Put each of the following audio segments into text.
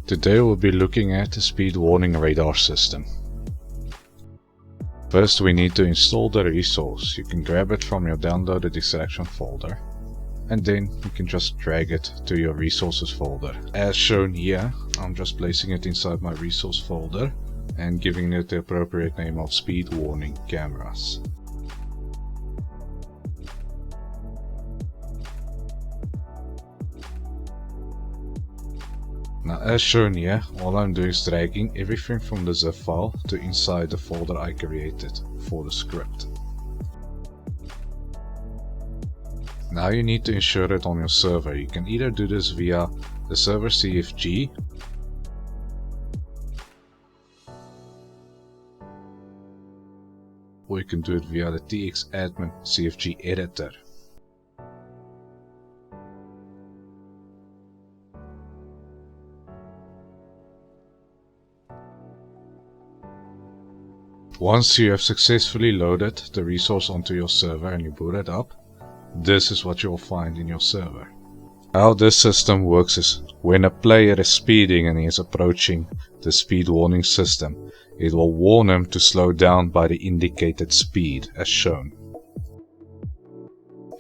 Today we'll be looking at the speed warning radar system. First we need to install the resource. You can grab it from your downloaded extraction folder and then you can just drag it to your resources folder. As shown here, I'm just placing it inside my resource folder and giving it the appropriate name of speed warning cameras. Now as shown here, all I'm doing is dragging everything from the zip file to inside the folder I created for the script. Now you need to ensure it on your server. You can either do this via the server CFG or you can do it via the TXadmin CFG editor. Once you have successfully loaded the resource onto your server and you boot it up, this is what you will find in your server. How this system works is when a player is speeding and he is approaching the speed warning system, it will warn him to slow down by the indicated speed as shown.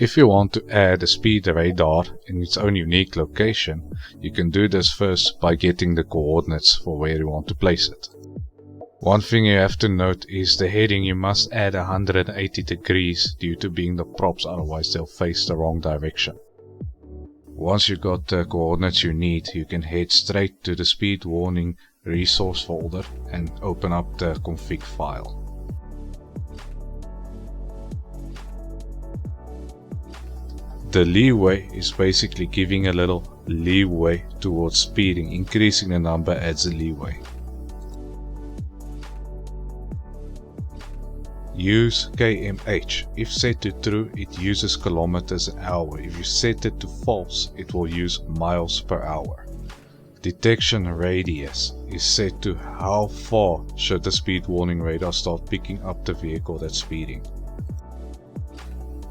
If you want to add a speed radar in its own unique location, you can do this first by getting the coordinates for where you want to place it. One thing you have to note is the heading you must add 180 degrees due to being the props, otherwise they'll face the wrong direction. Once you got the coordinates you need, you can head straight to the speed warning resource folder and open up the config file. The leeway is basically giving a little leeway towards speeding. Increasing the number adds a leeway. Use kmh. If set to true, it uses kilometers an hour. If you set it to false, it will use miles per hour. Detection radius is set to how far should the speed warning radar start picking up the vehicle that's speeding.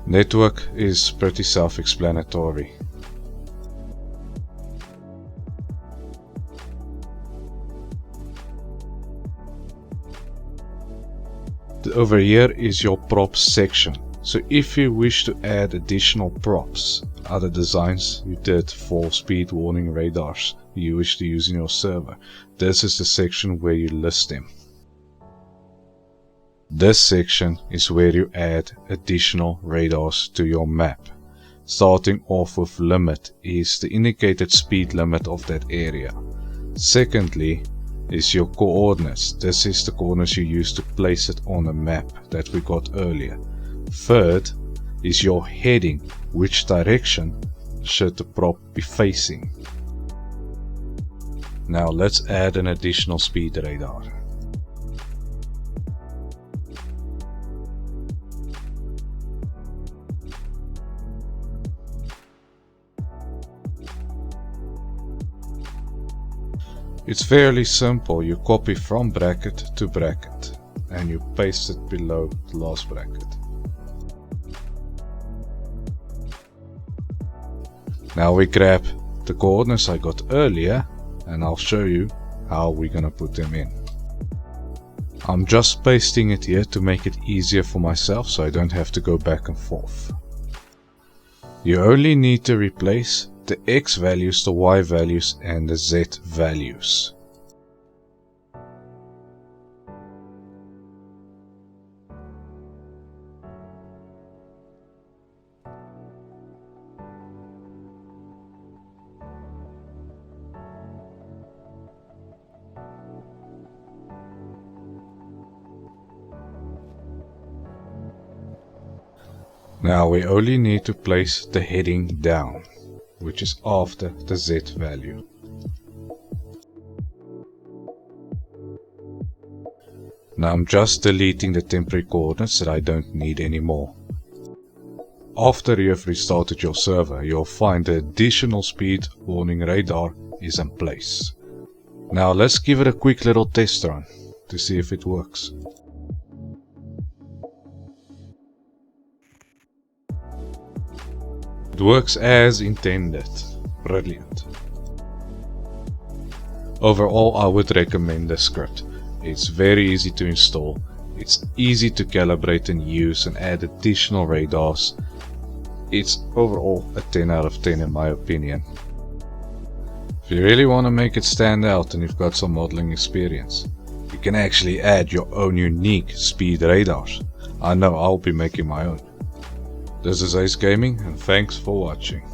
Network is pretty self-explanatory. Over here is your props section. So if you wish to add additional props, other designs you did for speed warning radars you wish to use in your server, this is the section where you list them. This section is where you add additional radars to your map. Starting off with limit is the indicated speed limit of that area. Secondly is your coordinates. This is the coordinates you use to place it on a map that we got earlier. Third is your heading, which direction should the prop be facing. Now let's add an additional speed radar. It's fairly simple. You copy from bracket to bracket and you paste it below the last bracket. Now we grab the coordinates I got earlier and I'll show you how we're gonna put them in. I'm just pasting it here to make it easier for myself so I don't have to go back and forth. You only need to replace the X values, the Y values and the Z values. Now we only need to place the heading down, which is after the Z value. Now I'm just deleting the temporary coordinates that I don't need anymore. After you have restarted your server, you'll find the additional speed warning radar is in place. Now let's give it a quick little test run to see if it works. It works as intended. Brilliant. Overall, I would recommend this script. It's very easy to install, it's easy to calibrate and use and add additional radars. It's overall a 10 out of 10 in my opinion. If you really want to make it stand out and you've got some modeling experience, you can actually add your own unique speed radars. I know I'll be making my own. This is Ace Gaming and thanks for watching.